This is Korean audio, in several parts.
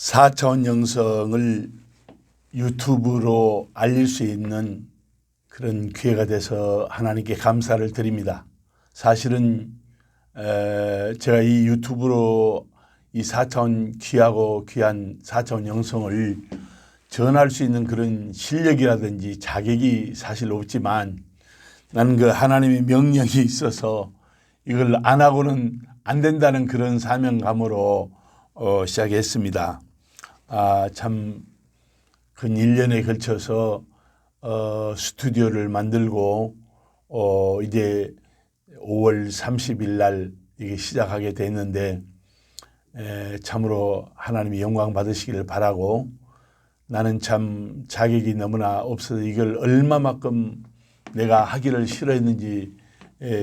4차원 영성을 유튜브로 알릴 수 있는 그런 기회가 돼서 하나님께 감사를 드립니다. 사실은 제가 이 유튜브로 이 4차원 귀하고 귀한 4차원 영성을 전할 수 있는 그런 실력이라든지 자격이 사실 없지만 나는 그 하나님의 명령이 있어서 이걸 안 하고는 안 된다는 그런 사명감으로 시작했습니다. 참 근 1년에 걸쳐서 스튜디오를 만들고 이제 5월 30일 날 이게 시작하게 됐는데 참으로 하나님이 영광 받으시기를 바라고, 나는 참 자격이 너무나 없어서 이걸 얼마만큼 내가 하기를 싫어했는지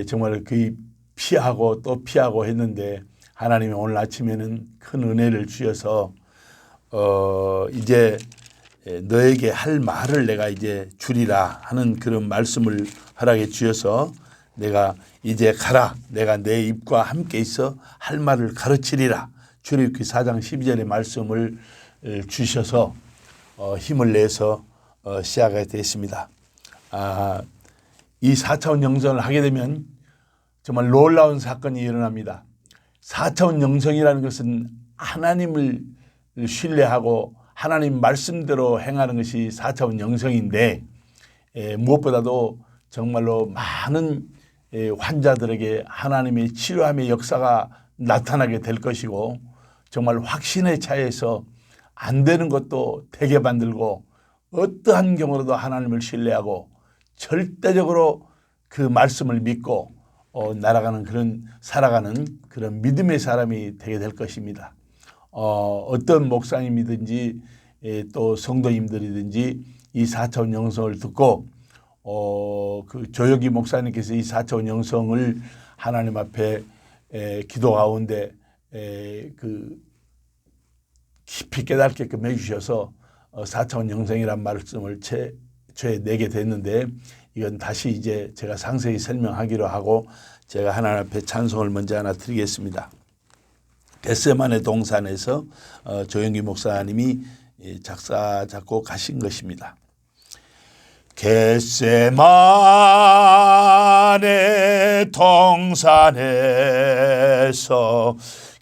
정말 거의 피하고 또 피하고 했는데 하나님이 오늘 아침에는 큰 은혜를 주셔서 이제 너에게 할 말을 내가 이제 주리라 하는 그런 말씀을 허락해 주셔서 내가 이제 가라, 내가 내 입과 함께 있어 할 말을 가르치리라, 출애굽기 4장 12절의 말씀을 주셔서 힘을 내서 시작하게 됐습니다. 이 4차원 영성을 하게 되면 정말 놀라운 사건이 일어납니다. 4차원 영성이라는 것은 하나님을 신뢰하고 하나님 말씀대로 행하는 것이 4차원 영성인데, 무엇보다도 정말로 많은 환자들에게 하나님의 치료함의 역사가 나타나게 될 것이고, 정말 확신에 차여서 안 되는 것도 되게 만들고 어떠한 경우로도 하나님을 신뢰하고 절대적으로 그 말씀을 믿고 살아가는 그런 믿음의 사람이 되게 될 것입니다. 어떤 목사님이든지 또 성도님들이든지 이 4차원 영성을 듣고 그 조혁기 목사님께서 이 4차원 영성을 하나님 앞에 기도 가운데 그 깊이 깨닫게끔 해주셔서 4차원 영성이란 말씀을 최초에 내게 됐는데, 이건 다시 이제 제가 상세히 설명하기로 하고 제가 하나님 앞에 찬송을 먼저 하나 드리겠습니다. 겟세마네 동산에서 조영기 목사님이 작사 작곡하신 것입니다. 겟세마네 동산에서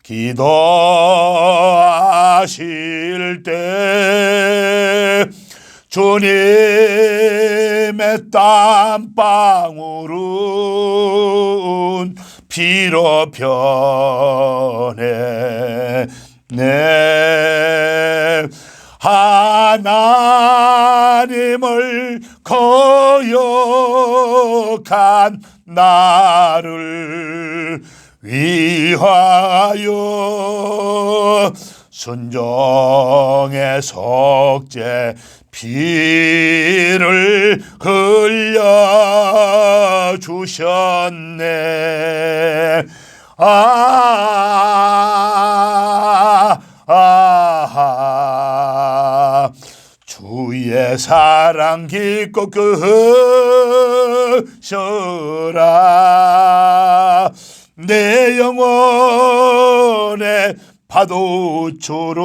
기도하실 때 주님의 땀방울은 피로 변해 하나님을 거역한 나를 위하여 순종의 속죄 피를 흘려 주셨네. 주의 사랑 깊고 크셔라, 내 영혼의 파도처럼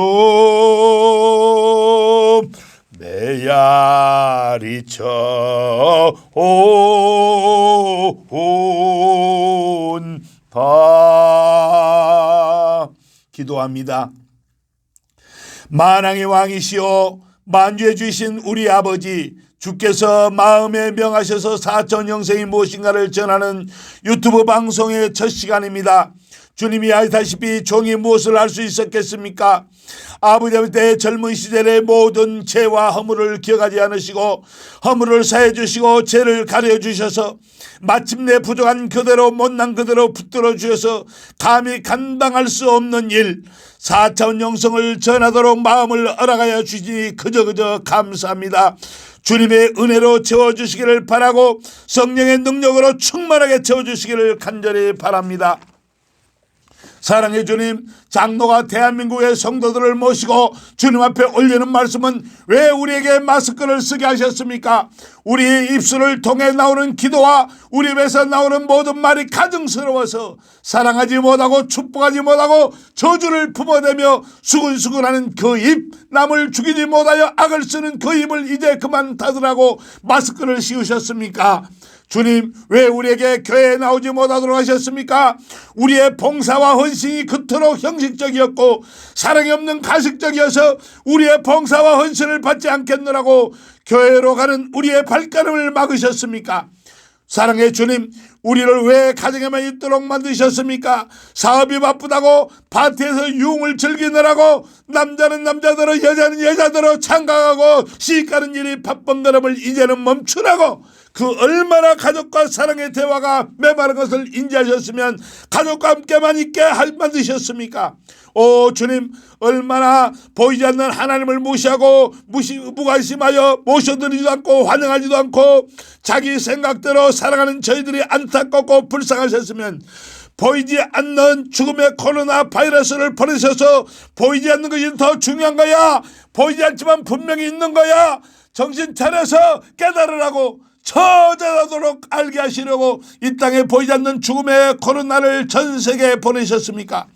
메아리쳐 온다. 기도합니다. 만왕의 왕이시오 만주에 주신 우리 아버지, 주께서 마음에 명하셔서 4차원 영성이 무엇인가를 전하는 유튜브 방송의 첫 시간입니다. 주님이 아시다시피 종이 무엇을 할 수 있었겠습니까? 아버지 때 젊은 시절의 모든 죄와 허물을 기억하지 않으시고 허물을 사해 주시고 죄를 가려 주셔서 마침내 부족한 그대로 못난 그대로 붙들어 주셔서 감히 감당할 수 없는 일 4차원 영성을 전하도록 마음을 허락하여 주시니 그저 감사합니다. 주님의 은혜로 채워주시기를 바라고 성령의 능력으로 충만하게 채워주시기를 간절히 바랍니다. 사랑의 주님, 장로가 대한민국의 성도들을 모시고 주님 앞에 올리는 말씀은 왜 우리에게 마스크를 쓰게 하셨습니까? 우리의 입술을 통해 나오는 기도와 우리 입에서 나오는 모든 말이 가증스러워서 사랑하지 못하고 축복하지 못하고 저주를 품어대며 수근수근하는 그 입, 남을 죽이지 못하여 악을 쓰는 그 입을 이제 그만 닫으라고 마스크를 씌우셨습니까? 주님, 왜 우리에게 교회에 나오지 못하도록 하셨습니까? 우리의 봉사와 헌신이 그토록 형식적이었고 사랑이 없는 가식적이어서 우리의 봉사와 헌신을 받지 않겠느라고 교회로 가는 우리의 발걸음을 막으셨습니까? 사랑의 주님, 우리를 왜 가정에만 있도록 만드셨습니까? 사업이 바쁘다고 파티에서 유흥을 즐기느라고 남자는 남자대로 여자는 여자대로 창가하고 시가는 일이 바쁜 걸음을 이제는 멈추라고 그 얼마나 가족과 사랑의 대화가 메마른 것을 인지하셨으면 가족과 함께만 있게 만드셨습니까? 오 주님, 얼마나 보이지 않는 하나님을 무시하고 무관심하여 모셔드리지도 않고 환영하지도 않고 자기 생각대로 살아가는 저희들이 안타깝고 불쌍하셨으면 보이지 않는 죽음의 코로나 바이러스를 보내셔서 보이지 않는 것이 더 중요한 거야. 보이지 않지만 분명히 있는 거야. 정신 차려서 깨달으라고 처절하도록 알게 하시려고 이 땅에 보이지 않는 죽음의 코로나를 전 세계에 보내셨습니까?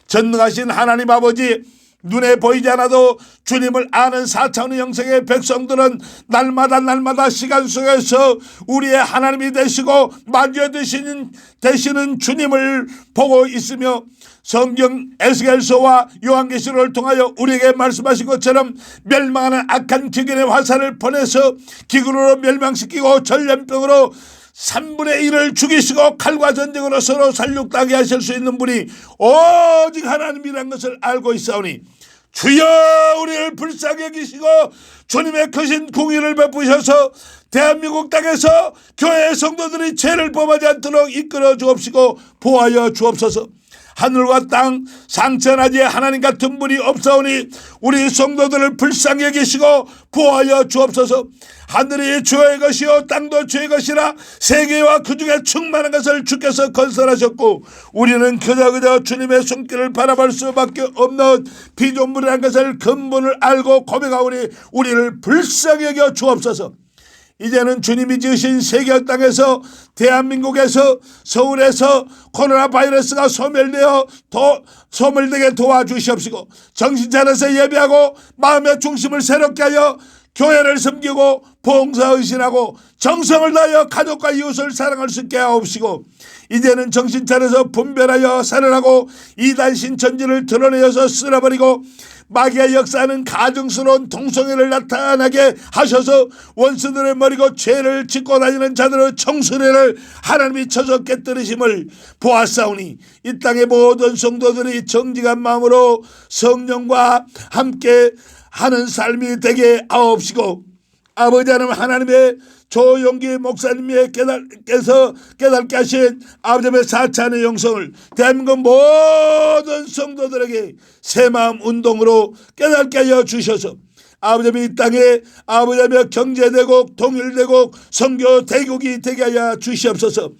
전능하신 하나님 아버지, 눈에 보이지 않아도 주님을 아는 4차원의 영생의 백성들은 날마다 시간 속에서 우리의 하나님이 되시고 만주에 되시는 주님을 보고 있으며 성경 에스겔서와 요한계시록을 통하여 우리에게 말씀하신 것처럼 멸망하는 악한 기근의 화살을 보내서 기근으로 멸망시키고 전염병으로 3분의 1을 죽이시고 칼과 전쟁으로 서로 살육당하게 하실 수 있는 분이 오직 하나님이라는 것을 알고 있사오니 주여 우리를 불쌍히 여기시고 주님의 크신 공의를 베푸셔서 대한민국 땅에서 교회 성도들이 죄를 범하지 않도록 이끌어 주옵시고 보호하여 주옵소서. 하늘과 땅 상천하지 하나님 같은 분이 없사오니 우리 성도들을 불쌍히 여기시고 보호하여 주옵소서. 하늘이 주의 것이요 땅도 주의 것이라 세계와 그 중에 충만한 것을 주께서 건설하셨고 우리는 그저 주님의 손길을 바라볼 수밖에 없는 피조물이라는 것을 근본을 알고 고백하오니 우리를 불쌍히 여겨 주옵소서. 이제는 주님이 지으신 세계 땅에서 대한민국에서 서울에서 코로나 바이러스가 소멸되게 도와주시옵시고 정신 차려서 예배하고 마음의 중심을 새롭게 하여 교회를 섬기고 봉사의신하고 정성을 다하여 가족과 이웃을 사랑할 수 있게 하옵시고 이제는 정신 차려서 분별하여 살아나고 이단 신천지를 드러내어서 쓸어버리고 마귀가 역사하는 가증스러운 동성애를 나타나게 하셔서 원수들의 머리고 죄를 짓고 다니는 자들의 청수레를 하나님이 쳐서 깨뜨리심을 보았사오니 이 땅의 모든 성도들이 정직한 마음으로 성령과 함께 하는 삶이 되게 하옵시고 아버지 하나님의 조용기 목사님의 깨닫게 하신 아버지의 4차원의 영성을 대한민국 모든 성도들에게 새마음 운동으로 깨닫게 하여 주셔서 아버지 이 땅에 아버지의 경제대국 통일대국 선교 대국이 되게 하여 주시옵소서.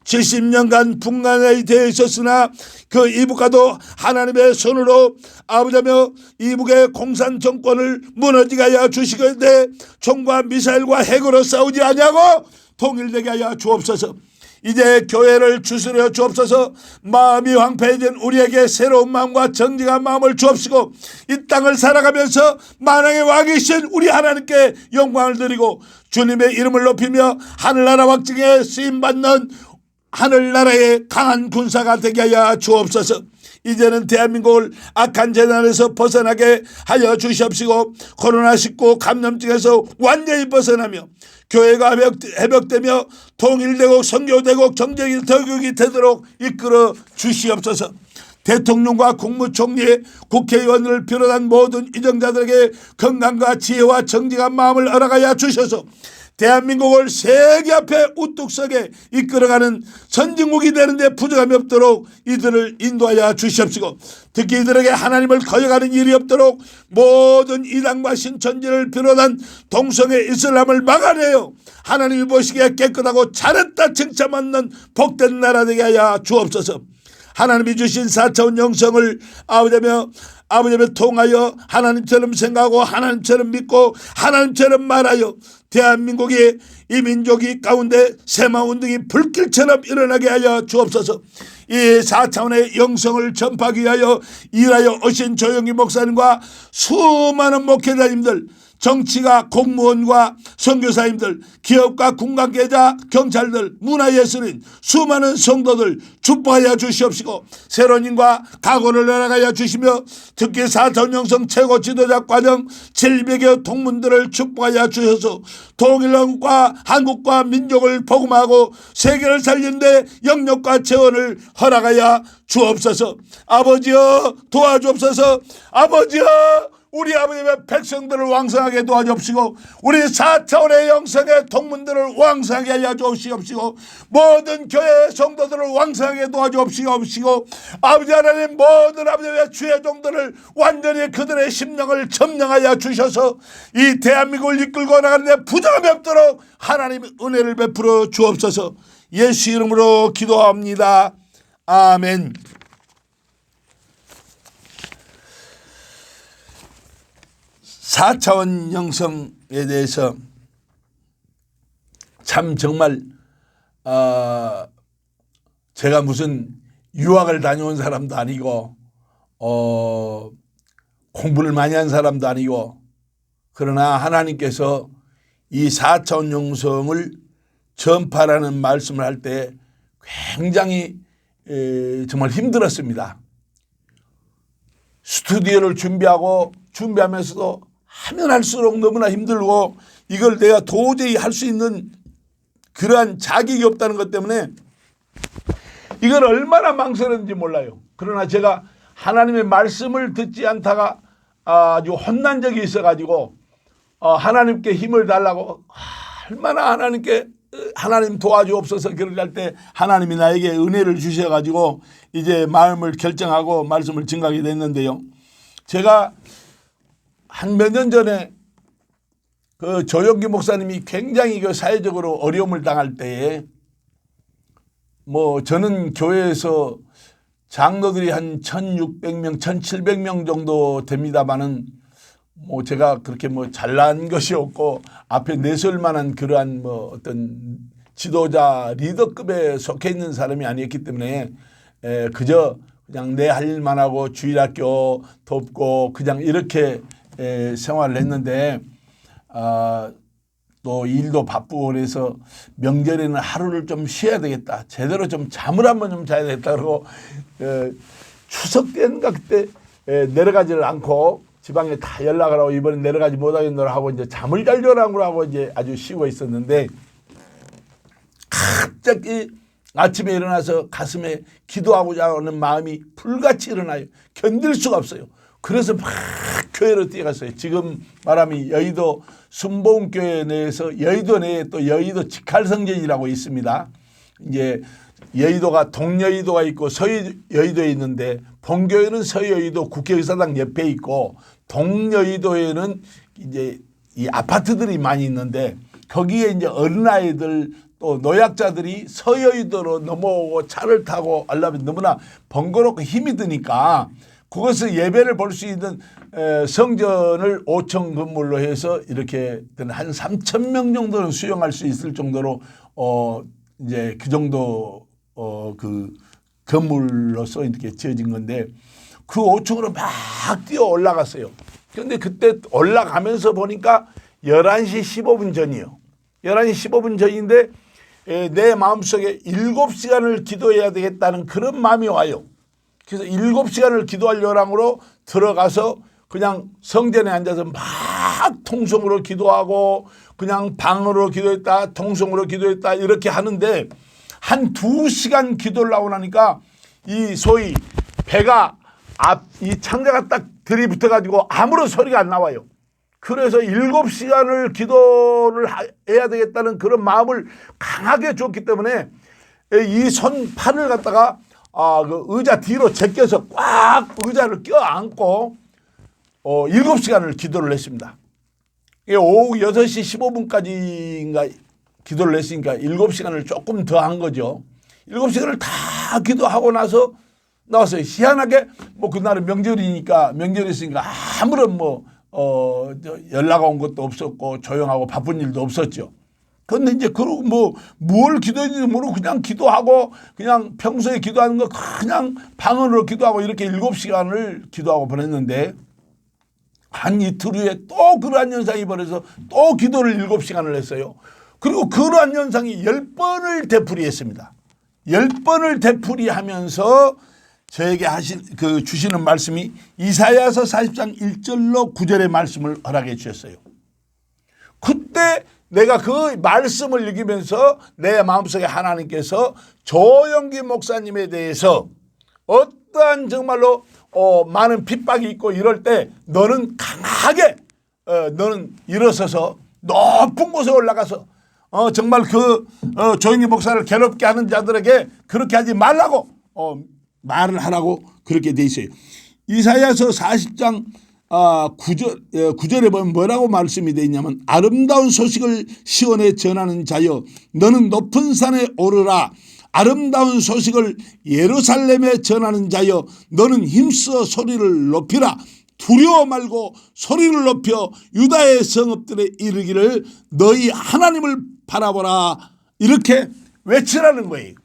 70년간 분간이 되어 있었으나 그 이북과도 하나님의 손으로 아버지며 이북의 공산 정권을 무너지게 하여 주시건대 총과 미사일과 핵으로 싸우지 아니하고 통일되게 하여 주옵소서. 이제 교회를 주스려 주옵소서. 마음이 황폐해진 우리에게 새로운 마음과 정직한 마음을 주옵시고 이 땅을 살아가면서 만왕의 왕이신 우리 하나님께 영광을 드리고 주님의 이름을 높이며 하늘나라 확증에 쓰임받는 하늘나라의 강한 군사가 되게 하여 주옵소서. 이제는 대한민국을 악한 재난에서 벗어나게 하여 주시옵시고 코로나19 감염증에서 완전히 벗어나며 교회가 회복되며 통일되고 선교되고 정적인 대국이 되도록 이끌어 주시옵소서. 대통령과 국무총리, 국회의원을 비롯한 모든 이정자들에게 건강과 지혜와 정직한 마음을 허락하여 주셔서 대한민국을 세계 앞에 우뚝 서게 이끌어가는 선진국이 되는데 부족함이 없도록 이들을 인도하여 주시옵시고 특히 이들에게 하나님을 거역하는 일이 없도록 모든 이단과 신천지를 비롯한 동성애 이슬람을 막아내어 하나님이 보시기에 깨끗하고 잘했다 칭찬받는 복된 나라 되게 하여 주옵소서. 하나님이 주신 4차원 영성을 아버지며 통하여 하나님처럼 생각하고 하나님처럼 믿고 하나님처럼 말하여 대한민국이 이 민족이 가운데 세마운동이 불길처럼 일어나게 하여 주옵소서. 이 4차원의 영성을 전파하기 위하여 일하여 오신 조영기 목사님과 수많은 목회자님들, 정치가, 공무원과 선교사님들, 기업가, 군관계자, 경찰들, 문화예술인, 수많은 성도들 축복하여 주시옵시고 세로님과 각오를 허락하여 주시며 특히 4차원 영성 최고 지도자 과정 700여 동문들을 축복하여 주셔서 통일과 한국과 민족을 복음하고 세계를 살린 데 영역과 재원을 허락하여 주옵소서. 아버지여 도와주옵소서. 아버지여 우리 아버님의 백성들을 왕성하게 도와주옵시고 우리 4차원의 영성의 동문들을 왕성하게 하여 주옵시고 모든 교회 성도들을 왕성하게 도와주옵시고 아버지 하나님 모든 아버지의 주의 종들을 완전히 그들의 심령을 점령하여 주셔서 이 대한민국을 이끌고 나가는 데 부정함이 없도록 하나님의 은혜를 베풀어 주옵소서. 예수 이름으로 기도합니다. 아멘. 4차원 영성에 대해서 참 정말 제가 무슨 유학을 다녀온 사람도 아니고 공부를 많이 한 사람도 아니고 그러나 하나님께서 이 4차원 영성을 전파라는 말씀을 할 때 굉장히 정말 힘들었습니다. 스튜디오를 준비하면서도 하면 할수록 너무나 힘들고 이걸 내가 도저히 할 수 있는 그러한 자격이 없다는 것 때문에 이걸 얼마나 망설였는지 몰라요. 그러나 제가 하나님의 말씀을 듣지 않다가 아주 혼난 적이 있어가지고 하나님께 힘을 달라고 얼마나 하나님 도와주옵소서 그럴 때 하나님이 나에게 은혜를 주셔가지고 이제 마음을 결정하고 말씀을 증거하게 됐는데요. 제가 한 몇 년 전에 그 조영기 목사님이 굉장히 그 사회적으로 어려움을 당할 때에 저는 교회에서 장로들이 한 1,600명, 1,700명 정도 됩니다만은 제가 그렇게 잘난 것이 없고 앞에 내설 만한 그러한 어떤 지도자 리더급에 속해 있는 사람이 아니었기 때문에 그저 그냥 내 할 일만 하고 주일학교 돕고 그냥 이렇게 생활을 했는데 또 일도 바쁘고 그래서 명절에는 하루를 좀 쉬어야 되겠다. 제대로 좀 잠을 한번 좀 자야 되겠다. 그러고 추석 때인가 그때 내려가지를 않고 지방에 다 연락을 하고 이번엔 내려가지 못하겠노라 하고 이제 잠을 자려고 하고 이제 아주 쉬고 있었는데 갑자기 아침에 일어나서 가슴에 기도하고자 하는 마음이 불같이 일어나요. 견딜 수가 없어요. 그래서 막 교회로 뛰어갔어요. 지금 말하면 여의도 순복음교회 내에서 여의도 내에 또 여의도 직할성전이라고 있습니다. 이제 여의도가 동여의도가 있고 서여의도에 있는데 본교회는 서여의도 국회의사당 옆에 있고 동여의도에는 이제 이 아파트들이 많이 있는데 거기에 이제 어린아이들 또 노약자들이 서여의도로 넘어오고 차를 타고 하려면 너무나 번거롭고 힘이 드니까 그것을 예배를 볼 수 있는 성전을 5층 건물로 해서 이렇게 한 3,000명 정도는 수용할 수 있을 정도로 이제 그 정도 그 건물로서 이렇게 지어진 건데 그 5층으로 막 뛰어 올라갔어요. 그런데 그때 올라가면서 보니까 11시 15분 전이에요. 11시 15분 전인데 내 마음속에 7시간을 기도해야 되겠다는 그런 마음이 와요. 그래서 7시간을 기도하려고 들어가서 그냥 성전에 앉아서 막 통성으로 기도하고 그냥 방으로 기도했다 통성으로 기도했다 이렇게 하는데 한 2시간 기도를 하고 나니까 이 소위 배가 이 창자가 딱 들이붙어 가지고 아무런 소리가 안 나와요. 그래서 7시간을 기도를 해야 되겠다는 그런 마음을 강하게 줬기 때문에 이 손팔을 갖다가 그 의자 뒤로 제껴서 꽉 의자를 껴안고 7시간을 기도를 했습니다. 오후 6시 15분까지인가 기도를 했으니까 7시간을 조금 더 한 거죠. 7시간을 다 기도하고 나서 나왔어요. 희한하게 뭐 그날은 명절이니까 명절이었으니까 아무런 연락 온 것도 없었고 조용하고 바쁜 일도 없었죠. 그런데 이제 그러고 뭘 기도했는지 모르고 그냥 기도하고 그냥 평소에 기도하는 거 그냥 방언으로 기도하고 이렇게 7시간을 기도하고 보냈는데 한 이틀 후에 또 그러한 현상이 벌어서 또 기도를 7시간을 했어요. 그리고 그러한 현상이 10번을 되풀이했습니다. 10번을 되풀이하면서 저에게 주시는 말씀이 이사야서 40장 1절로 9절의 말씀을 허락해 주셨어요. 그때 내가 그 말씀을 읽으면서 내 마음속에 하나님께서 조영기 목사님에 대해서 어떠한 정말로 많은 핍박이 있고 이럴 때 너는 강하게 너는 일어서서 높은 곳에 올라가서 정말 조영기 목사를 괴롭게 하는 자들에게 그렇게 하지 말라고 말을 하라고 그렇게 돼 있어요. 이사야서 40장 9절에 보면 뭐라고 말씀이 되어 있냐면 아름다운 소식을 시온에 전하는 자여 너는 높은 산에 오르라. 아름다운 소식을 예루살렘에 전하는 자여 너는 힘써 소리를 높이라. 두려워 말고 소리를 높여 유다의 성읍들에 이르기를 너희 하나님을 바라보라. 이렇게 외치라는 거예요.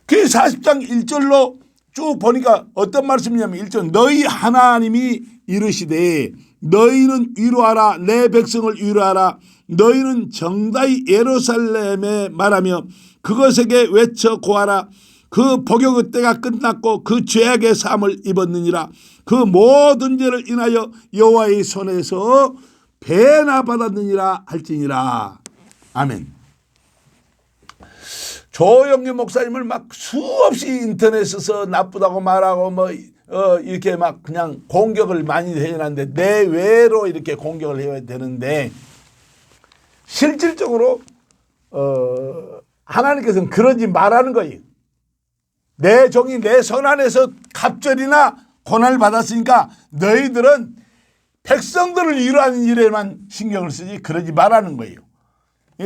그 40장 1절로 쭉 보니까 어떤 말씀이냐면 1절 너희 하나님이 이르시되 너희는 위로하라. 내 백성을 위로하라. 너희는 정다이 예루살렘에 말하며 그것에게 외쳐 고하라. 그 복역의 때가 끝났고 그 죄악의 사함을 입었느니라. 그 모든 죄를 인하여 여호와의 손에서 배나 받았느니라 할지니라. 아멘. 조영기 목사님을 막 수없이 인터넷에서 나쁘다고 말하고 이렇게 막 그냥 공격을 많이 해놨는데 내외로 이렇게 공격을 해야 되는데 실질적으로 하나님께서는 그러지 말라는 거예요. 내 종이 내 손 안에서 갑절이나 고난을 받았으니까 너희들은 백성들을 위로하는 일에만 신경을 쓰지 그러지 말라는 거예요.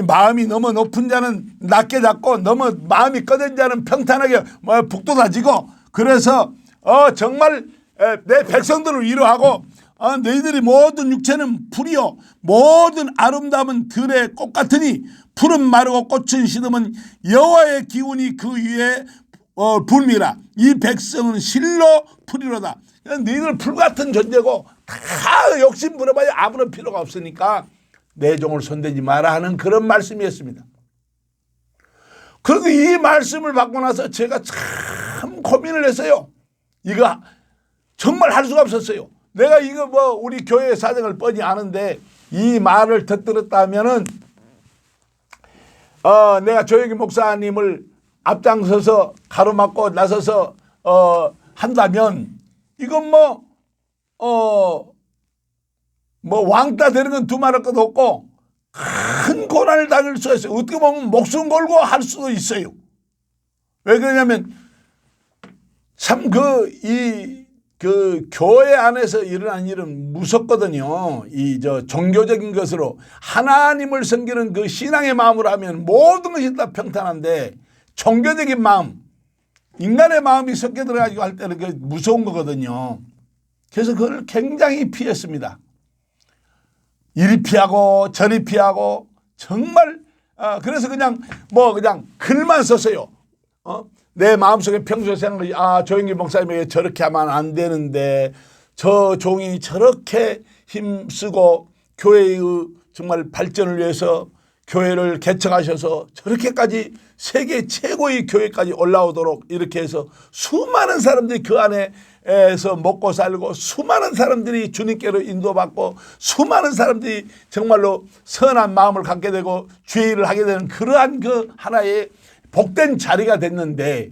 마음이 너무 높은 자는 낮게 잡고 너무 마음이 꺼진 자는 평탄하게 북도 다지고 그래서 정말 내 백성들을 위로하고 너희들이 모든 육체는 풀이요 모든 아름다움은 들의 꽃 같으니 푸른 마르고 꽃은 시듬은 여호와의 기운이 그 위에 불미라. 이 백성은 실로 풀이로다. 너희들 풀 같은 존재고 다 욕심 부려봐야 아무런 필요가 없으니까 내 종을 손대지 마라 하는 그런 말씀이었습니다. 그리고 이 말씀을 받고 나서 제가 참 고민을 했어요. 이거 정말 할 수가 없었어요. 내가 이거 우리 교회 사정을 뻔히 아는데 이 말을 듣들었다 하면은 내가 조영기 목사님을 앞장서서 가로막고 나서서 한다면 이건 왕따 되는 건 두말할 것도 없고 큰 고난을 당할 수 있어요. 어떻게 보면 목숨 걸고 할 수도 있어요. 왜 그러냐면 참 교회 안에서 일어난 일은 무섭거든요. 종교적인 것으로 하나님을 섬기는 그 신앙의 마음으로 하면 모든 것이 다 평탄한데 종교적인 마음, 인간의 마음이 섞여 들어가지고 할 때는 그 무서운 거거든요. 그래서 그걸 굉장히 피했습니다. 이리 피하고 저리 피하고 정말 그래서 그냥 글만 썼어요. 내 마음속에 평소에 생각하지 조영기 목사님에게 저렇게 하면 안 되는데 저 종이 저렇게 힘쓰고 교회의 정말 발전을 위해서 교회를 개척하셔서 저렇게까지 세계 최고의 교회까지 올라오도록 이렇게 해서 수많은 사람들이 그 안에서 먹고 살고 수많은 사람들이 주님께로 인도받고 수많은 사람들이 정말로 선한 마음을 갖게 되고 주의 일을 하게 되는 그러한 그 하나의 복된 자리가 됐는데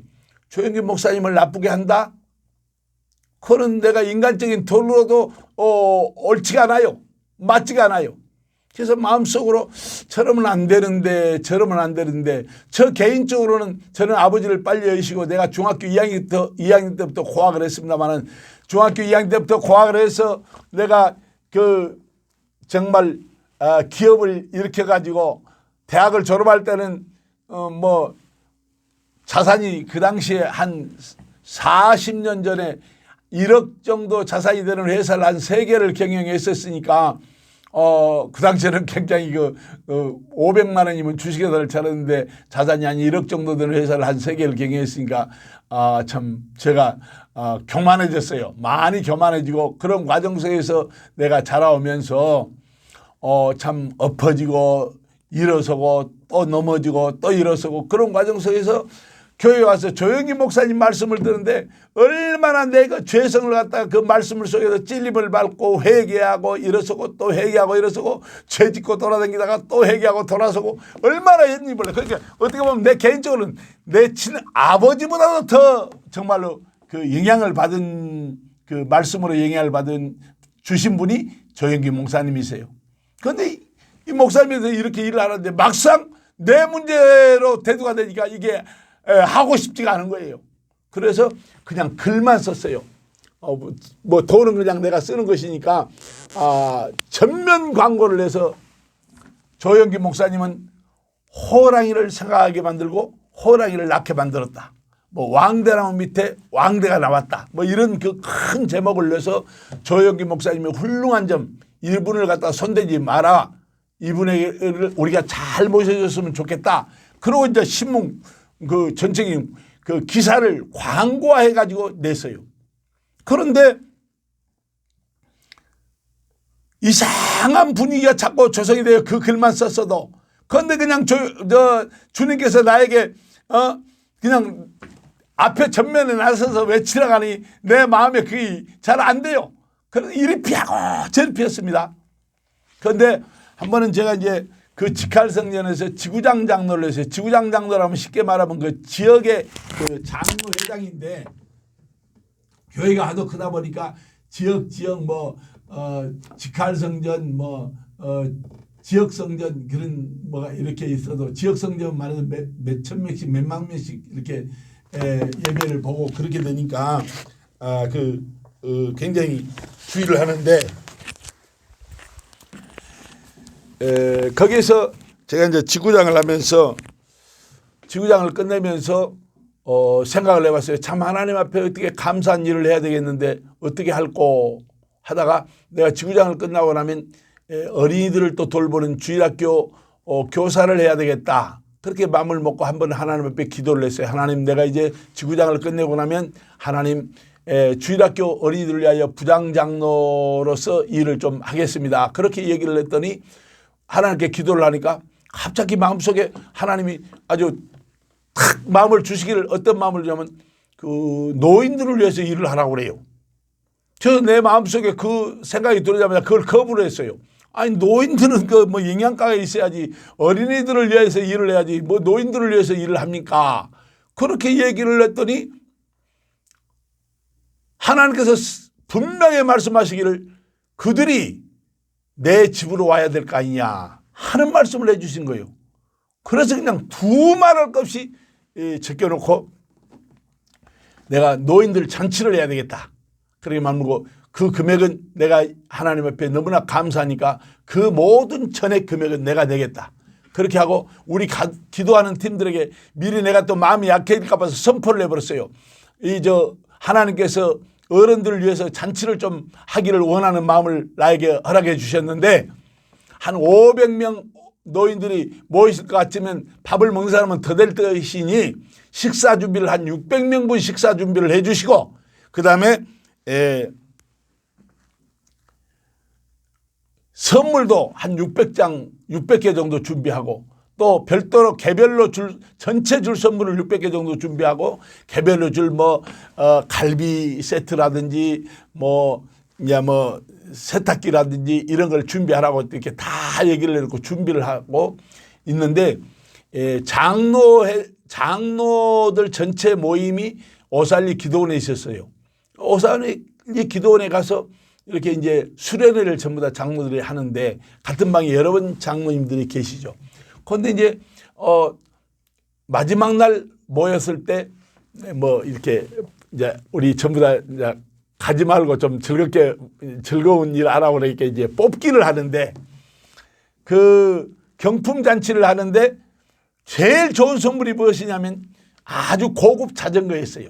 조영기 목사님을 나쁘게 한다? 그건 내가 인간적인 돈으로도 옳지가 않아요. 맞지가 않아요. 그래서 마음속으로 저러면 안 되는데 저 개인적으로는 저는 아버지를 빨리 여시고 내가 중학교 2학년 때부터 고학을 했습니다만은 중학교 2학년 때부터 고학을 해서 내가 정말 기업을 일으켜 가지고 대학을 졸업할 때는 자산이 그 당시에 한 40년 전에 1억 정도 자산이 되는 회사를 한 3개를 경영했었으니까 그 당시에는 굉장히 500만 원이면 주식회사를 차렸는데 자산이 한 1억 정도 되는 회사를 한 3개를 경영했으니까 참 제가 교만해졌어요. 많이 교만해지고 그런 과정 속에서 내가 자라오면서 참 엎어지고 일어서고 또 넘어지고 또 일어서고 그런 과정 속에서 교회에 와서 조영기 목사님 말씀을 듣는데 얼마나 내가 죄성을 갖다가 그 말씀을 속에서 찔림을 받고 회개하고 일어서고 또 회개하고 일어서고 죄 짓고 돌아다니다가 또 회개하고 돌아서고 얼마나 했는지 몰라. 그러니까 어떻게 보면 내 개인적으로는 내 친아버지보다도 더 정말로 그 영향을 받은 그 말씀으로 영향을 받은 주신 분이 조영기 목사님이세요. 그런데 이 목사님에서 이렇게 일을 하는데 막상 내 문제로 대두가 되니까 이게 하고 싶지가 않은 거예요. 그래서 그냥 글만 썼어요. 뭐 돈은 그냥 내가 쓰는 것이니까 전면 광고를 해서 조영기 목사님은 호랑이를 생각하게 만들고 호랑이를 낳게 만들었다. 뭐 왕대나무 밑에 왕대가 나왔다. 뭐 이런 그 큰 제목을 내서 조영기 목사님의 훌륭한 점 이분을 갖다 손대지 마라. 이분을 우리가 잘 모셔줬으면 좋겠다. 그리고 이제 신문 그 전체적인 그 기사를 광고화해 가지고 냈어요. 그런데 이상한 분위기가 자꾸 조성이 돼요. 그 글만 썼어도. 그런데 그냥 주님께서 나에게 그냥 앞에 전면에 나서서 외치라 가니 내 마음에 그게 잘 안 돼요. 그래서 이리 피하고 저리 피했습니다. 그런데 한 번은 제가 이제 그 직할성전에서 지구장 장로를 했어요. 지구장 장로라면 쉽게 말하면 그 지역의 그 장로회장인데 교회가 하도 크다 보니까 지역 뭐 직할성전 뭐 지역성전 그런 뭐가 이렇게 있어도 지역성전 말해서 몇천 명씩 몇만 명씩 이렇게 예배를 보고 그렇게 되니까 굉장히 주의를 하는데 거기에서 제가 이제 지구장을 하면서 지구장을 끝내면서 생각을 해봤어요. 참 하나님 앞에 어떻게 감사한 일을 해야 되겠는데 어떻게 할꼬 하다가 내가 지구장을 끝나고 나면 어린이들을 또 돌보는 주일학교 교사를 해야 되겠다. 그렇게 마음을 먹고 한번 하나님 앞에 기도를 했어요. 하나님 내가 이제 지구장을 끝내고 나면 하나님 주일학교 어린이들을 위하여 부장장로로서 일을 좀 하겠습니다. 그렇게 얘기를 했더니 하나님께 기도를 하니까 갑자기 마음속에 하나님이 아주 탁 마음을 주시기를 어떤 마음을 주냐면 그 노인들을 위해서 일을 하라고 그래요. 저 내 마음속에 그 생각이 들어오자마자 그걸 거부를 했어요. 아니 노인들은 그 뭐 영양가가 있어야지 어린이들을 위해서 일을 해야지 뭐 노인들을 위해서 일을 합니까? 그렇게 얘기를 했더니 하나님께서 분명히 말씀하시기를 그들이 내 집으로 와야 될 거 아니냐 하는 말씀을 해 주신 거예요. 그래서 그냥 두 말할 것 없이 제껴놓고 내가 노인들 잔치를 해야 되겠다. 그렇게 말하고 그 금액은 내가 하나님 앞에 너무나 감사하니까 그 모든 전액 금액은 내가 내겠다. 그렇게 하고 우리 기도하는 팀들에게 미리 내가 또 마음이 약해질까 봐서 선포를 해버렸어요. 하나님께서 어른들을 위해서 잔치를 좀 하기를 원하는 마음을 나에게 허락해 주셨는데 한 500명 노인들이 모이실 것 같으면 밥을 먹는 사람은 더 될 것이니 식사 준비를 한 600명분 식사 준비를 해 주시고 그다음에 선물도 한 600개 정도 준비하고 또 별도로 개별로 전체 줄 선물을 600개 정도 준비하고 개별로 줄 갈비 세트라든지 세탁기라든지 이런 걸 준비하라고 이렇게 다 얘기를 해놓고 준비를 하고 있는데 장로들 전체 모임이 오살리 기도원에 있었어요. 오살리 기도원에 가서 이렇게 이제 수련회를 전부 다 장로들이 하는데 같은 방에 여러 번 장로님들이 계시죠. 그런데 이제 마지막 날 모였을 때 이렇게 이제 우리 전부 다 이제 가지 말고 좀 즐거운 일 하라고 그러니까 이제 뽑기를 하는데 그 경품 잔치를 하는데 제일 좋은 선물이 무엇이냐면 아주 고급 자전거였어요.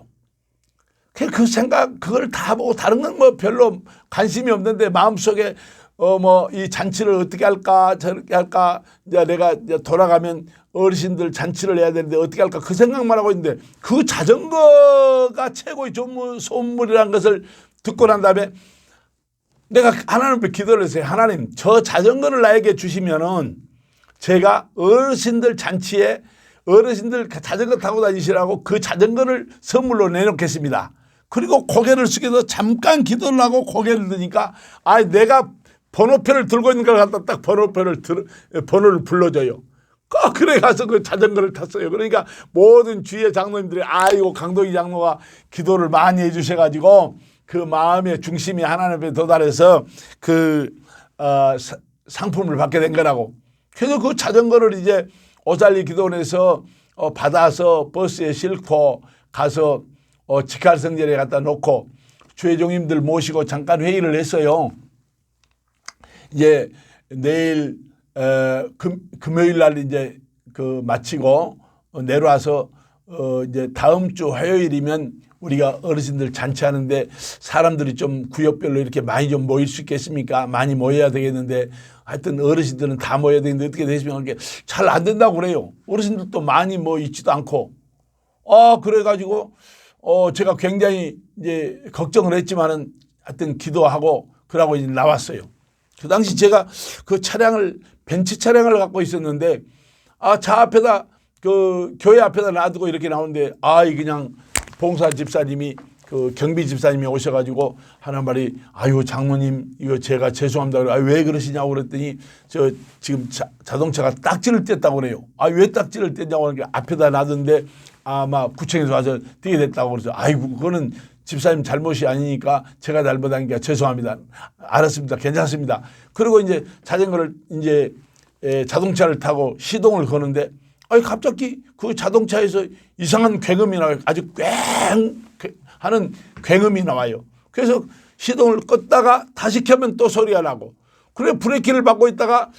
그 생각, 그걸 다 보고 다른 건 뭐 별로 관심이 없는데 마음속에 뭐 이 잔치를 어떻게 할까 저렇게 할까 이제 내가 이제 돌아가면 어르신들 잔치를 해야 되는데 어떻게 할까 그 생각만 하고 있는데 그 자전거가 최고의 선물이라는 것을 듣고 난 다음에 내가 하나님 앞에 기도를 했어요. 하나님, 저 자전거를 나에게 주시면은 제가 어르신들 잔치에 어르신들 자전거 타고 다니시라고 그 자전거를 선물로 내놓겠습니다. 그리고 고개를 숙여서 잠깐 기도를 하고 고개를 드니까 내가 번호표를 들고 있는 걸 갖다 딱 번호를 불러줘요. 그래 가서 그 자전거를 탔어요. 그러니까 모든 주위의 장로님들이 아이고 강동희 장로가 기도를 많이 해주셔가지고 그 마음의 중심이 하나님에 도달해서 그 상품을 받게 된 거라고. 그래서 그 자전거를 이제 오살리 기도원에서 받아서 버스에 싣고 가서 직할성전에 갖다 놓고 주의 종님들 모시고 잠깐 회의를 했어요. 이제 내일 금요일 날 이제 그 마치고 내려와서 이제 다음 주 화요일이면 우리가 어르신들 잔치하는데 사람들이 좀 구역별로 이렇게 많이 좀 모일 수 있겠습니까? 많이 모여야 되겠는데 하여튼 어르신들은 다 모여야 되는데 어떻게 되시면 잘 안 된다고 그래요. 어르신들도 많이 뭐 있지도 않고. 그래가지고 제가 굉장히 이제 걱정을 했지만은 하여튼 기도하고 그러고 이제 나왔어요. 그 당시 제가 그 차량을 벤츠 차량을 갖고 있었는데 차 앞에다 그 교회 앞에다 놔두고 이렇게 나오는데 그냥 봉사 집사님이 그 경비 집사님이 오셔가지고 하는 말이 장모님 이거 제가 죄송합니다. 왜 그러시냐고 그랬더니 저 지금 자동차가 딱지를 뗐다고 그래요. 왜 딱지를 뗐냐고 그러니까 앞에다 놔뒀는데 아마 구청에서 와서 떼게 됐다고 그래서 그거는 집사님 잘못이 아니니까 제가 잘못하니까 죄송합니다. 알았습니다. 괜찮습니다. 그리고 이제 자전거를 이제 자동차를 타고 시동을 거는데 갑자기 그 자동차에서 이상한 굉음이 나와요. 아주 꽹 하는 굉음이 나와요. 그래서 시동을 껐다가 다시 켜면 또 소리가 나고 그래 브레이크를 밟고 있다가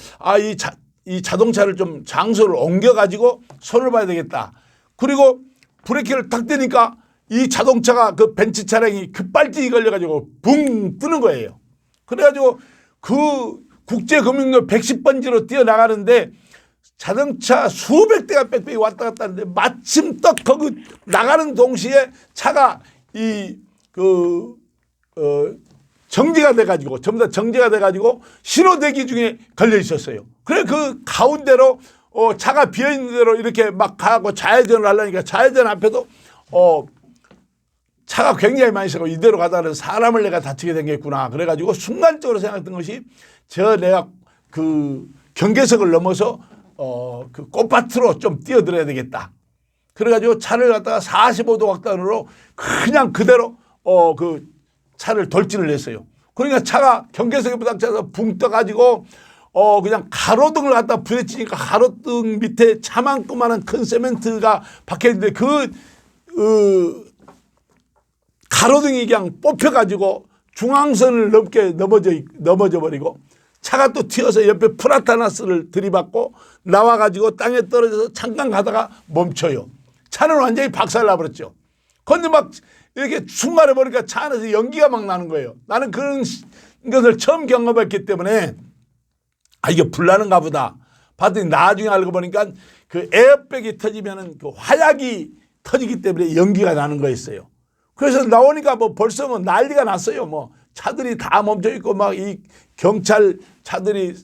이 자동차를 좀 장소를 옮겨가지고 손을 봐야 되겠다. 그리고 브레이크를 탁 떼니까 이 자동차가 그 벤츠 차량이 급발진이 걸려가지고 붕 뜨는 거예요. 그래가지고 그 국제금융로 110번지로 뛰어나가는데 자동차 수백 대가 빽빽이 왔다 갔다 하는데 마침 또 거기 나가는 동시에 차가 정지가 돼가지고 전부 다 정지가 돼가지고 신호 대기 중에 걸려 있었어요. 그래 그 가운데로 차가 비어있는 대로 이렇게 막 가고 좌회전을 하려니까 좌회전 앞에도 차가 굉장히 많이 있어서 이대로 가다가 사람을 내가 다치게 생겼구나. 그래가지고 순간적으로 생각했던 것이 내가 그 경계석을 넘어서 그 꽃밭으로 좀 뛰어들어야 되겠다. 그래가지고 차를 갖다가 45도 각도로 그냥 그대로 그 차를 돌진을 했어요. 그러니까 차가 경계석에 부닥쳐서 붕 떠가지고 그냥 가로등을 갖다 부딪히니까 가로등 밑에 차만큼만한 큰 세멘트가 박혀있는데 가로등이 그냥 뽑혀가지고 중앙선을 넘어져 버리고 차가 또 튀어서 옆에 프라타나스를 들이받고 나와가지고 땅에 떨어져서 잠깐 가다가 멈춰요. 차는 완전히 박살나버렸죠. 그런데 막 이렇게 순간에 보니까 차 안에서 연기가 막 나는 거예요. 나는 그런 것을 처음 경험했기 때문에 이게 불나는가 보다. 봤더니 나중에 알고 보니까 그 에어백이 터지면은 그 화약이 터지기 때문에 연기가 나는 거였어요. 그래서 나오니까 뭐 벌써 뭐 난리가 났어요. 뭐 차들이 다 멈춰 있고 막 이 경찰 차들이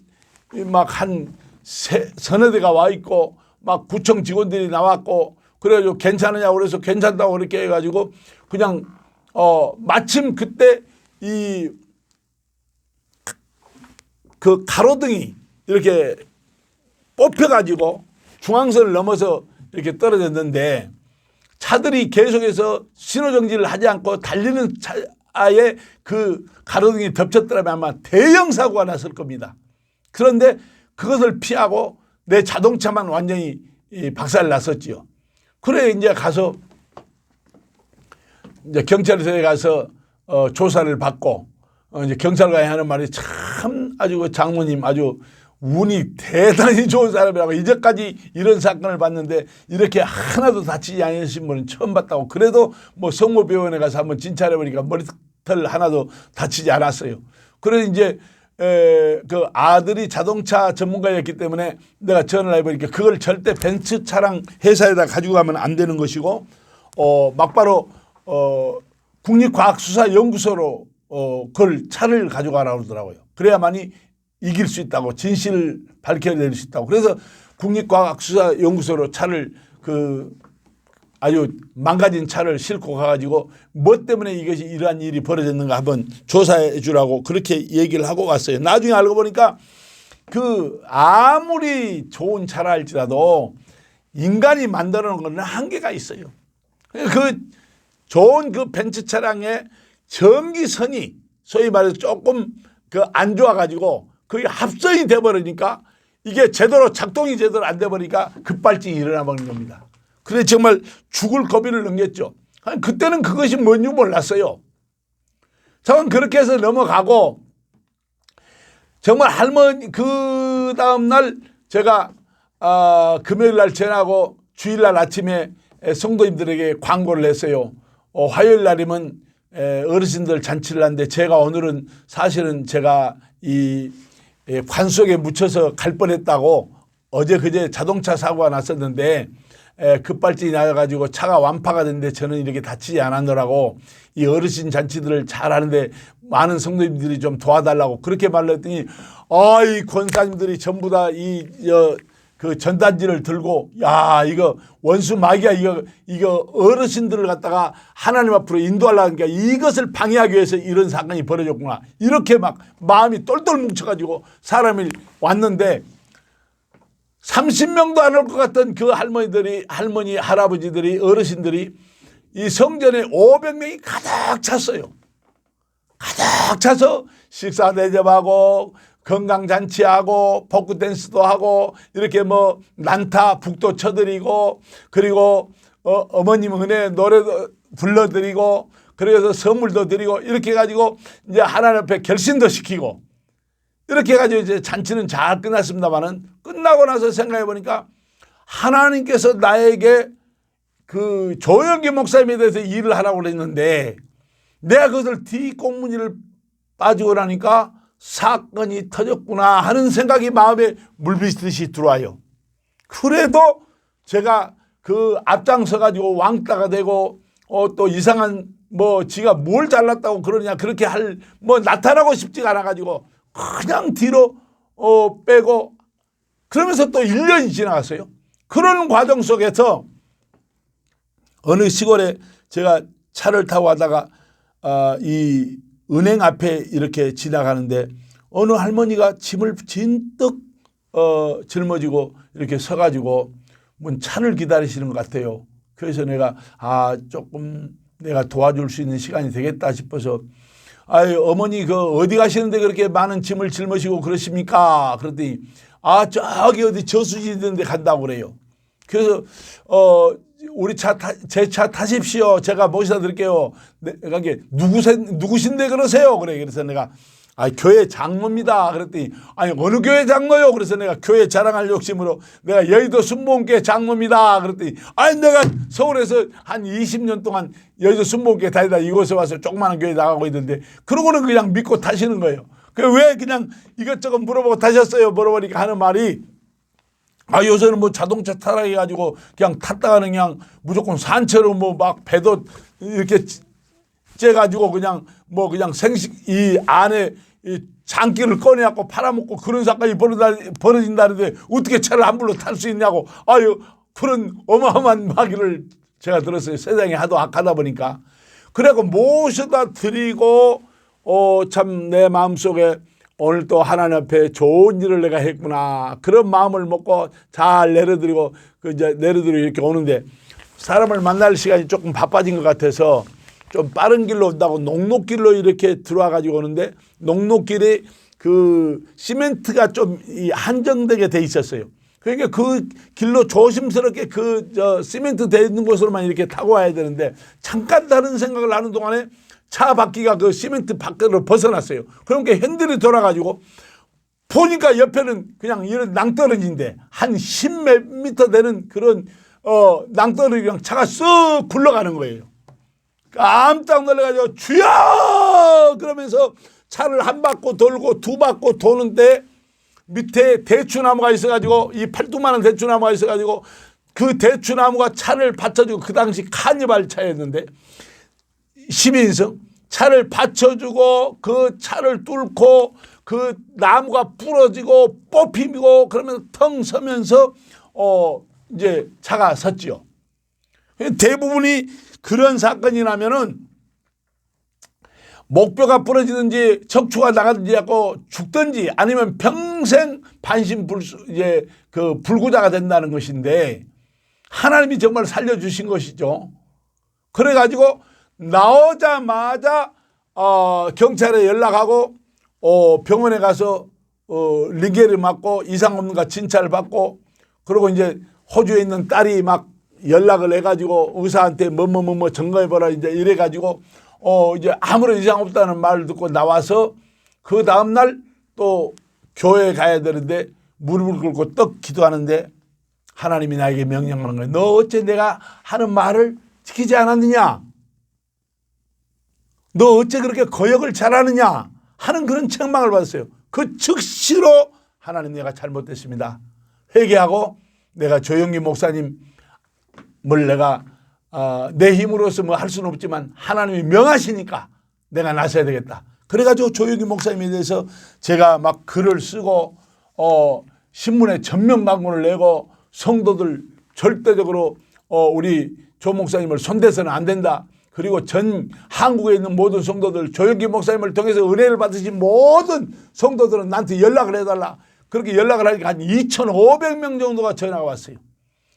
막 한 서너 대가 와 있고 막 구청 직원들이 나왔고 그래가지고 괜찮으냐고 그래서 괜찮다고 그렇게 해가지고 그냥 마침 그때 그 가로등이 이렇게 뽑혀가지고 중앙선을 넘어서 이렇게 떨어졌는데 차들이 계속해서 신호정지를 하지 않고 달리는 차에 그 가로등이 덮쳤더라면 아마 대형 사고가 났을 겁니다. 그런데 그것을 피하고 내 자동차만 완전히 박살 났었지요. 그래 이제 가서 이제 경찰서에 가서 조사를 받고 이제 경찰관이 하는 말이 참 아주 그 장모님 아주 운이 대단히 좋은 사람이라고 이제까지 이런 사건을 봤는데 이렇게 하나도 다치지 않으신 분은 처음 봤다고. 그래도 뭐 성모병원에 가서 한번 진찰해 보니까 머리털 하나도 다치지 않았어요. 그래서 이제 그 아들이 자동차 전문가였기 때문에 내가 전화를 해보니까 그걸 절대 벤츠 차량 회사에다 가지고 가면 안 되는 것이고 막바로 국립과학수사연구소로 그걸 차를 가져가라고 그러더라고요. 그래야만이 이길 수 있다고, 진실을 밝혀낼 수 있다고. 그래서 국립과학수사연구소로 차를 아주 망가진 차를 싣고 가가지고 뭐 때문에 이것이 이러한 일이 벌어졌는가 한번 조사해 주라고 그렇게 얘기를 하고 왔어요. 나중에 알고 보니까 아무리 좋은 차라 할지라도 인간이 만들어 놓은 건 한계가 있어요. 좋은 벤츠 차량의 전기선이 소위 말해서 조금 안 좋아가지고 거의 합선이 돼버리니까 이게 작동이 제대로 안 돼버리니까 급발진이 일어나 버린 겁니다. 그래 정말 죽을 고비를 넘겼죠. 그때는 그것이 뭔지 몰랐어요. 저는 그렇게 해서 넘어가고 정말 할머니 그 다음날 제가 금요일 날 전하고 주일날 아침에 성도님들에게 광고를 했어요. 화요일 날이면 어르신들 잔치를 하는데 제가 오늘은 사실은 제가 이 관 속에 묻혀서 갈 뻔했다고. 어제 그제 자동차 사고가 났었는데 급발진이 나가지고 차가 완파가 됐는데 저는 이렇게 다치지 않았노라고 이 어르신 잔치들을 잘 하는데 많은 성도님들이 좀 도와달라고 그렇게 말했더니 이 권사님들이 전부 다 그 전단지를 들고 야 이거 원수 마귀야 이거 어르신들을 갖다가 하나님 앞으로 인도하려니까 이것을 방해하기 위해서 이런 사건이 벌어졌구나 이렇게 막 마음이 똘똘 뭉쳐가지고 사람이 왔는데 30명도 안 올 것 같던 그 할머니 할아버지들이 어르신들이 이 성전에 500명이 가득 찼어요. 가득 차서 식사 대접하고 건강잔치하고 복구 댄스도 하고 이렇게 뭐 난타 북도 쳐드리고 그리고 어머님 은혜 노래도 불러드리고 그래서 선물도 드리고 이렇게 해가지고 이제 하나님 앞에 결신도 시키고 이렇게 해가지고 이제 잔치는 잘 끝났습니다만은 끝나고 나서 생각해 보니까 하나님께서 나에게 그 조영기 목사님에 대해서 일을 하라고 그랬는데 내가 그것을 뒷공문지를 빠지고 나니까 사건이 터졌구나 하는 생각이 마음에 물비듯이 들어와요. 그래도 제가 앞장서 가지고 왕따가 되고 또 이상한 지가 뭘 잘났다고 그러냐 그렇게 나타나고 싶지가 않아 가지고 그냥 뒤로 빼고 그러면서 또 1년이 지나갔어요. 그런 과정 속에서 어느 시골에 제가 차를 타고 가다가 이 은행 앞에 이렇게 지나가는데 어느 할머니가 짐을 진뜩 짊어지고 이렇게 서가지고 차를 기다리시는 것 같아요. 그래서 내가 조금 내가 도와줄 수 있는 시간이 되겠다 싶어서 어머니 어디 가시는데 그렇게 많은 짐을 짊어지고 그러십니까? 그랬더니 저기 어디 저수지 있는 데 간다고 그래요. 그래서 우리 제 차 타십시오. 제가 모셔다 드릴게요. 내가 누구신데 그러세요? 그래. 그래서 내가 교회 장로입니다. 그랬더니 어느 교회 장로요? 그래서 내가 교회 자랑할 욕심으로 내가 여의도 순복음교회 장로입니다. 그랬더니 내가 서울에서 한 20년 동안 여의도 순복음교회 다니다 이곳에 와서 조그마한 교회 나가고 있는데 그러고는 그냥 믿고 타시는 거예요. 왜 그냥 이것저것 물어보고 타셨어요? 물어보니까 하는 말이 요새는 자동차 타라 해가지고 그냥 탔다가는 그냥 무조건 산채로 막 배도 이렇게 째가지고 그냥 이 안에 이 장기를 꺼내갖고 팔아먹고 그런 사건이 벌어진다는데 어떻게 차를 함부로 탈 수 있냐고 그런 어마어마한 마귀를 제가 들었어요. 세상이 하도 악하다 보니까. 그래갖고 모셔다 드리고 참 내 마음속에 오늘 또 하나님 앞에 좋은 일을 내가 했구나. 그런 마음을 먹고 잘 내려드리고 이제 내려드리고 이렇게 오는데 사람을 만날 시간이 조금 바빠진 것 같아서 좀 빠른 길로 온다고 녹록길로 이렇게 들어와 가지고 오는데 녹록길에 시멘트가 좀 한정되게 돼 있었어요. 그러니까 그 길로 조심스럽게 시멘트 돼 있는 곳으로만 이렇게 타고 와야 되는데 잠깐 다른 생각을 하는 동안에 차 바퀴가 시멘트 밖으로 벗어났어요. 그러니까 핸들이 돌아가지고 보니까 옆에는 그냥 이런 낭떠러지인데 한 10몇 미터 되는 그런 낭떠러지랑 차가 쓱 굴러가는 거예요. 깜짝 놀라가지고 주여 그러면서 차를 한 바퀴 돌고 두 바퀴 도는데 밑에 대추나무가 있어가지고 이 팔뚝만한 대추나무가 있어가지고 그 대추나무가 차를 받쳐주고 그 당시 카니발 차였는데 12인승 차를 받쳐주고 그 차를 뚫고 그 나무가 부러지고 뽑히고 그러면서 텅 서면서 이제 차가 섰지요. 대부분이 그런 사건이 나면은 목뼈가 부러지든지 척추가 나가든지 하고 죽든지 아니면 평생 이제 그 불구자가 된다는 것인데 하나님이 정말 살려주신 것이죠. 그래가지고 나오자마자 경찰에 연락하고 병원에 가서 링겔을 맞고 이상 없는가 진찰을 받고 그리고 이제 호주에 있는 딸이 막 연락을 해가지고 의사한테 뭐뭐뭐뭐 점검해보라 이제 이래가지고 이제 아무런 이상 없다는 말을 듣고 나와서 그 다음날 또 교회에 가야 되는데 무릎을 꿇고 떡 기도하는데 하나님이 나에게 명령하는 거예요. 너 어째 내가 하는 말을 지키지 않았느냐? 너 어째 그렇게 거역을 잘하느냐? 하는 그런 책망을 받았어요. 그 즉시로 하나님 내가 잘못됐습니다. 회개하고 내가 조영기 목사님을 내가 내 힘으로서 뭐 할 수는 없지만 하나님이 명하시니까 내가 나서야 되겠다. 그래가지고 조영기 목사님에 대해서 제가 막 글을 쓰고 신문에 전면 광고를 내고 성도들 절대적으로 우리 조 목사님을 손대서는 안 된다. 그리고 전 한국에 있는 모든 성도들 조영기 목사님을 통해서 은혜를 받으신 모든 성도들은 나한테 연락을 해달라. 그렇게 연락을 하니까 한 2,500명 정도가 전화가 왔어요.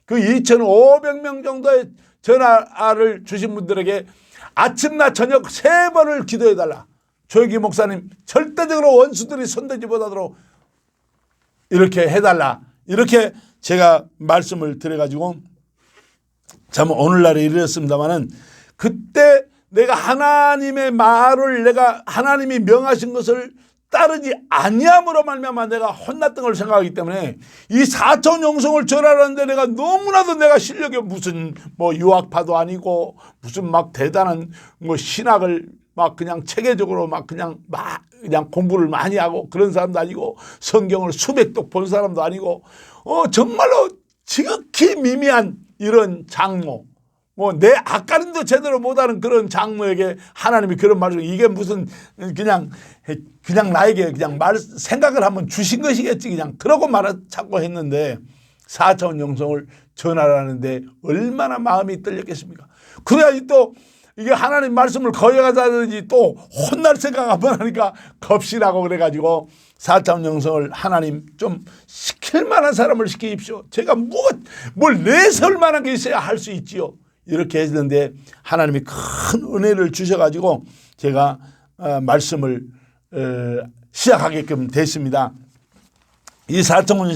그 2,500명 정도의 전화를 주신 분들에게 아침, 낮, 저녁 3번을 기도해달라. 조영기 목사님 절대적으로 원수들이 손대지 못하도록 이렇게 해달라. 이렇게 제가 말씀을 드려가지고 참 오늘날에 이르렀습니다마는 그때 내가 하나님의 말을 내가 하나님이 명하신 것을 따르지 아니함으로 말미암아 내가 혼났던 걸 생각하기 때문에 이 4천 영성을 전하는데 내가 너무나도 내가 실력이 무슨 뭐 유학파도 아니고 무슨 막 대단한 뭐 신학을 막 그냥 체계적으로 막 그냥 공부를 많이 하고 그런 사람도 아니고 성경을 수백 독 본 사람도 아니고 정말로 지극히 미미한 이런 장모 뭐 내 아까는도 제대로 못하는 그런 장모에게 하나님이 그런 말을 이게 무슨 그냥 나에게 그냥 생각을 한번 주신 것이겠지 그냥 그러고 자꾸 했는데 4차원 영성을 전하라는데 얼마나 마음이 떨렸겠습니까? 그래야지 또 이게 하나님 말씀을 거역하다든지 또 혼날 생각 한번 하니까 겁시라고 그래가지고 4차원 영성을 하나님 좀 시킬 만한 사람을 시키십시오. 제가 뭘 내설 만한 게 있어야 할 수 있지요. 이렇게 했는데 하나님이 큰 은혜를 주셔가지고 제가 말씀을 시작하게끔 됐습니다. 이 4차원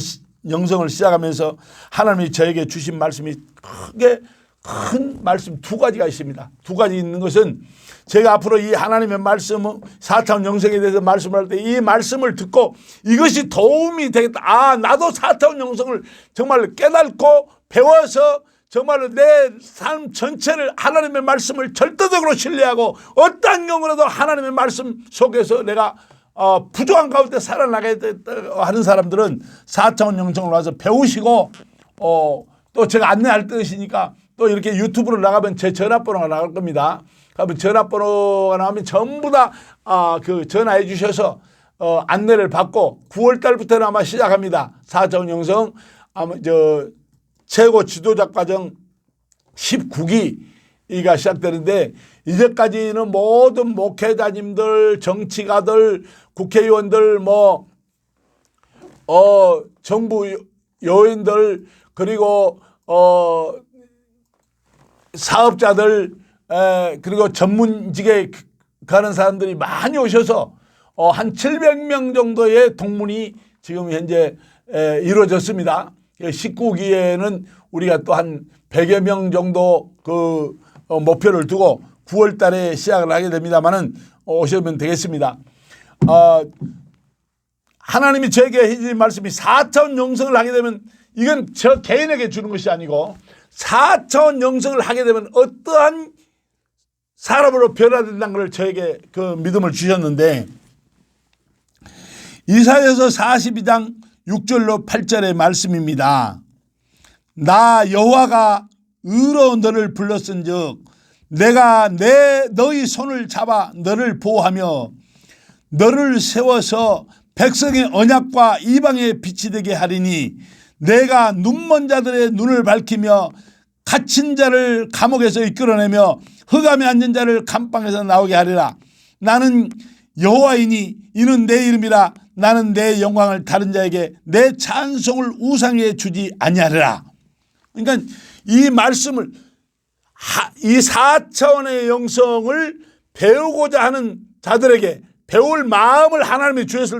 영성을 시작하면서 하나님이 저에게 주신 말씀이 크게 큰 말씀 두 가지가 있습니다. 두 가지 있는 것은 제가 앞으로 이 하나님의 말씀 4차원 영성에 대해서 말씀을 할 때 이 말씀을 듣고 이것이 도움이 되겠다. 나도 4차원 영성을 정말 깨닫고 배워서 정말로 내 삶 전체를 하나님의 말씀을 절대적으로 신뢰하고 어떤 경우라도 하나님의 말씀 속에서 내가 부족한 가운데 살아나게 하는 사람들은 4차원 영성을 와서 배우시고 또 제가 안내할 뜻이니까 또 이렇게 유튜브로 나가면 제 전화번호가 나갈 겁니다. 그러면 전화번호가 나오면 전부 다 그 전화해 주셔서 안내를 받고 9월 달부터는 아마 시작합니다. 4차원 영성 아마 최고 지도자 과정 19기가 시작되는데 이제까지는 모든 목회자님들, 정치가들, 국회의원들, 정부 요인들 그리고 사업자들 그리고 전문직에 가는 사람들이 많이 오셔서 한 700명 정도의 동문이 지금 현재 이루어졌습니다. 19기에는 우리가 또 한 100여 명 정도 그 목표를 두고 9월 달에 시작을 하게 됩니다만은 오시면 되겠습니다. 하나님이 저에게 해주신 말씀이 4차원 영성을 하게 되면 이건 저 개인에게 주는 것이 아니고 4차원 영성을 하게 되면 어떠한 사람으로 변화된다는 걸 저에게 그 믿음을 주셨는데 이사야서 42장 6절로 8절의 말씀입니다. 나 여호와가 의로운 너를 불렀은즉 내가 너희 손을 잡아 너를 보호하며 너를 세워서 백성의 언약과 이방의 빛이 되게 하리니 내가 눈먼 자들의 눈을 밝히며 갇힌 자를 감옥에서 이끌어내며 흑암에 앉은 자를 감방에서 나오게 하리라. 나는 여호와이니 이는 내 이름이라. 나는 내 영광을 다른 자에게 내 찬송을 우상 위에 주지 아니하리라. 그러니까 이 말씀을 이 4차원의 영성을 배우고자 하는 자들에게 배울 마음을 하나님이 주셨을